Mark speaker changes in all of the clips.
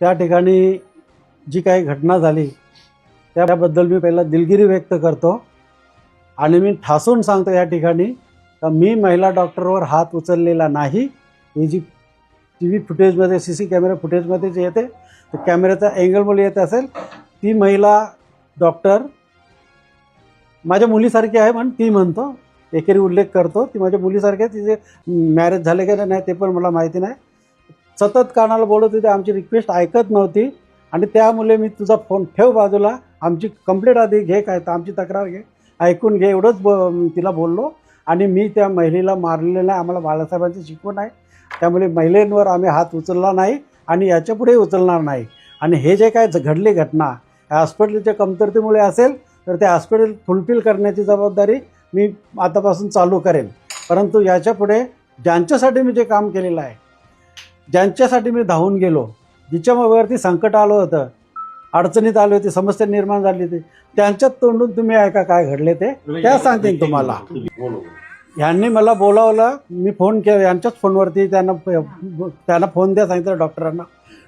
Speaker 1: त्या ठिकाणी जी काही घटना झाली त्याबद्दल मी पहिला दिलगिरी व्यक्त करतो आणि मी ठासून सांगतो या ठिकाणी का मी महिला डॉक्टरवर हात उचललेला नाही। ही जी TV फुटेजमध्ये CC कॅमेरा फुटेजमध्ये जे येते तर कॅमेऱ्याचा अँगलमुळे येत असेल ती महिला डॉक्टर माझ्या मुलीसारखी आहे म्हणून ती म्हणतो, एकेरी उल्लेख करतो ती माझ्या मुलीसारखी आहे। तिचे मॅरेज झाले का नाही ते पण मला माहिती नाही। सतत कानाला बोलत होती, आमची रिक्वेस्ट ऐकत नव्हती आणि त्यामुळे मी तुझा फोन ठेव बाजूला, आमची कंप्लेंट आधी घे, काय तर आमची तक्रार घे, ऐकून घे, एवढंच तिला बोललो आणि मी त्या महिलेला मारलेलं नाही। आम्हाला बाळासाहेबांची शिकवण आहे, त्यामुळे महिलांवर आम्ही हात उचलला नाही आणि याच्यापुढे उचलणार नाही। आणि हे जे काय घडली घटना हॉस्पिटलच्या कमतरतेमुळे असेल तर ते हॉस्पिटल फुलफिल करण्याची जबाबदारी मी आतापासून चालू करेन। परंतु याच्यापुढे ज्यांच्यासाठी मी जे काम केलेलं आहे, ज्यांच्यासाठी मी धावून गेलो, जिच्यावरती संकट आलं होतं, अडचणीत आली होती, समस्या निर्माण झाली होती, त्यांच्यात तोंडून तुम्ही ऐका काय घडले ते त्या सांगतील तुम्हाला। यांनी मला बोलावलं, मी फोन केला यांच्याच फोनवरती, त्यांना फोन द्या सांगितलं डॉक्टरांना।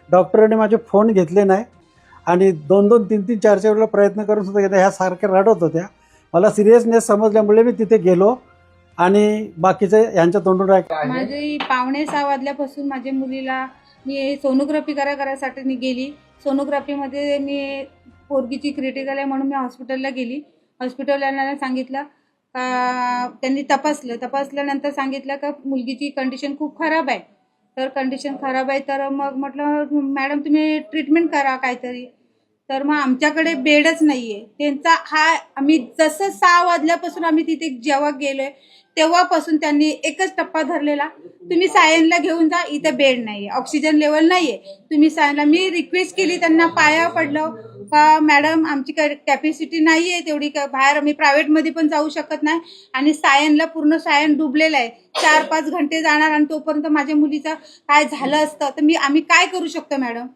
Speaker 1: डॉक्टरांनी माझे फोन घेतले नाही आणि 2-2, 3-3, 4-4 वेळा प्रयत्न करून सुद्धा घेतला। ह्या सारख्या रडत होत्या। मला सिरियसनेस समजल्यामुळे मी तिथे गेलो आणि बाकीचे यांच्या तोंडून
Speaker 2: माझी 5:45 वाजल्यापासून माझ्या मुलीला मी सोनोग्राफी करायसाठी गेली। सोनोग्राफीमध्ये मी पोरगीची क्रिटिकल आहे म्हणून मी हॉस्पिटलला गेली। हॉस्पिटलला सांगितलं का त्यांनी तपासल्यानंतर सांगितलं का मुलगीची कंडिशन खूप खराब आहे। तर कंडिशन खराब आहे तर मग म्हटलं मॅडम तुम्ही ट्रीटमेंट करा काहीतरी। तर मग आमच्याकडे बेडच नाहीये त्यांचा। आम्ही जसं 6 वाजल्यापासून आम्ही तिथे जेव्हा गेलोय तेव्हापासून त्यांनी एकच टप्पा धरलेला, तुम्ही सायनला घेऊन जा, इथे बेड नाहीये, ऑक्सिजन लेवल नाहीये, तुम्ही सायनला। मी रिक्वेस्ट केली, त्यांना पाया पडलं का मॅडम आमची कॅपॅसिटी नाहीये तेवढी, बाहेर आम्ही प्रायव्हेटमध्ये पण जाऊ शकत नाही आणि सायनला पूर्ण सायन डुबलेलं आहे, 4-5 घंटे जाणार आणि तोपर्यंत माझ्या मुलीचं काय झालं असतं तर आम्ही काय करू शकतो मॅडम,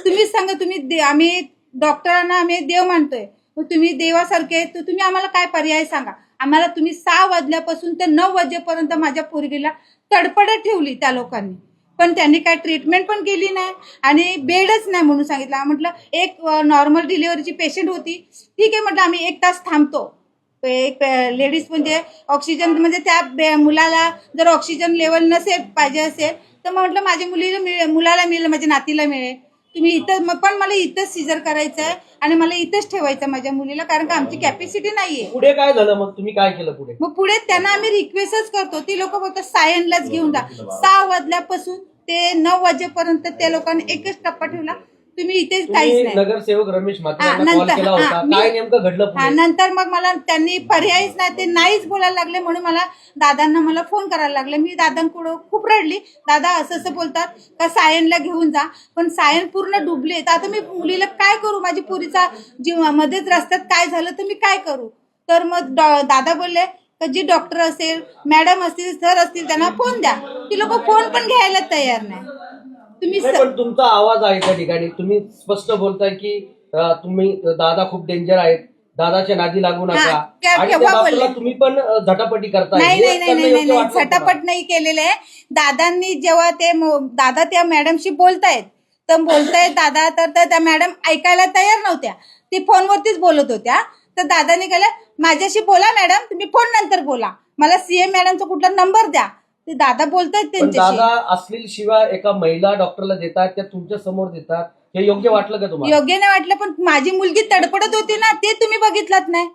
Speaker 2: तुम्हीच सांगा। आम्ही डॉक्टरांना आम्ही देव मानतोय, तुम्ही देवासारखे, तर तुम्ही आम्हाला काय पर्याय सांगा आम्हाला। तुम्ही 6 वाजल्यापासून ते 9 वाजेपर्यंत माझ्या पोरगीला तडपडत ठेवली त्या लोकांनी, पण त्यांनी काय ट्रीटमेंट पण केली नाही आणि बेडच नाही म्हणून सांगितलं। म्हटलं एक नॉर्मल डिलिव्हरीची पेशंट होती, ठीक आहे म्हटलं आम्ही 1 तास थांबतो। एक लेडीज म्हणजे ऑक्सिजन म्हणजे त्या मुलाला जर ऑक्सिजन लेवल नसेल पाहिजे असेल तर म्हटलं माझ्या मुलाला मिळेल, माझ्या नातीला मिळेल, तुम्ही इथं पण मला इथंच सीझर करायचं आहे आणि मला इथंच ठेवायचं माझ्या मुलीला, कारण का आमची कॅपॅसिटी नाहीये।
Speaker 3: पुढे काय झालं मग, तुम्ही काय केलं पुढे?
Speaker 2: मग पुढे त्यांना आम्ही रिक्वेस्टच करतो, ती लोक बोलतात सायनलाच घेऊन जा। 6 वाजल्यापासून ते 9 वाजेपर्यंत त्या लोकांनी एकच टप्पा ठेवला, तुम्ही इथेच काहीच नाही।
Speaker 3: नगरसेवक रमेश म्हात्रे यांना कॉल केला होता, काय नेमकं घडलं पुढे?
Speaker 2: नंतर मग मला त्यांनी पर्यायच नाही, ते नाहीच बोलायला लागले म्हणून मला फोन करायला लागले। मी दादांकडे खूप रडली, दादा असं बोलतात का सायनला घेऊन जा, पण सायन पूर्ण डुबले, तर आता मी मुलीला काय करू, माझी पुरीचा जीव मध्येच रस्त्यात काय झालं तर मी काय करू। तर मग दादा बोलले जी डॉक्टर असेल, मॅडम असतील, सर असतील त्यांना फोन द्या, ती लोक फोन पण घ्यायला तयार नाही।
Speaker 3: पण तुमचा आवाज आहे त्या ठिकाणी, तुम्ही स्पष्ट बोलताय की तुम्ही दादा खूप डेंजर आहेत, दादाच्या नादी लागू नका, आणि तुम्ही पण झटापटी करताय।
Speaker 2: नाही, झटापट नाही केलेलं आहे। दादांनी जेव्हा दादा त्या मॅडमशी बोलतायत दादा, तर त्या मॅडम ऐकायला तयार नव्हत्या, ती फोनवरतीच बोलत होत्या। तर दादाने केलं माझ्याशी बोला मॅडम, तुम्ही फोन नंतर बोला, मला CM मॅडमचा कुठला नंबर द्या, ते दादा बोलतायत त्यांच्याशी।
Speaker 3: दादा अश्लील शिवाय एका महिला डॉक्टरला देतात, त्या तुमच्या समोर देतात, हे योग्य वाटलं का तुम्हाला?
Speaker 2: योग्य नाही वाटलं, पण माझी मुलगी तडपडत होती ना, ते तुम्ही बघितलं नाही।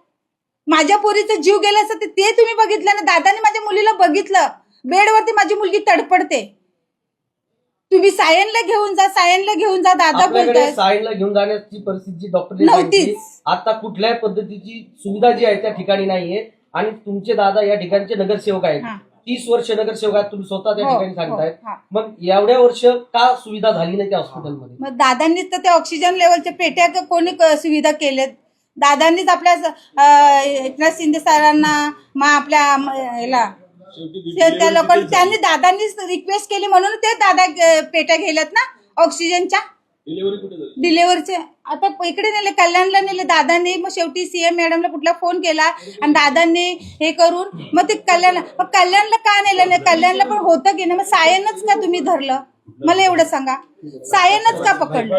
Speaker 2: माझ्या पोरीचा जीव गेला असं ते तुम्ही बघितलं ना। दादाने माझ्या मुलीला बघितलं, बेडवरती माझी मुलगी तडपडते, तुम्ही सायनला घेऊन जा दादा बोलताय।
Speaker 3: सायनला घेऊन जाण्याची परिस्थिती डॉक्टर नव्हती, आता कुठल्याही पद्धतीची सुविधा जी आहे त्या ठिकाणी नाहीये, आणि तुमचे दादा या ठिकाणचे नगरसेवक आहेत, 30 वर्ष नगरसेवक आहेत, तुम्ही स्वतः त्या ठिकाणी सांगतायत, मग एवढ्या वर्ष का सुविधा झाली नाही त्या हॉस्पिटलमध्ये?
Speaker 2: मग दादांनीच तर त्या ऑक्सिजन लेवलच्या पेट्या कोणी सुविधा केल्यात, दादांनीच आपल्या एकनाथ शिंदे सरांना, मग आपल्या याला त्या लोकांनी, त्यांनी दादांनीच रिक्वेस्ट केली म्हणून ते दादा पेट्या गेल्यात ना ऑक्सिजनच्या डिलिव्हरीचे। आता इकडे नेले, कल्याणला नेले दादांनी, मग शेवटी CM मॅडमला कुठला फोन केला आणि दादांनी हे करून मग ते कल्याणला का नेलं नाही, कल्याणला पण होतं की ना, मग सायनच का तुम्ही धरलं,
Speaker 4: मला एवढं सांगा, सायनच का पकडलं?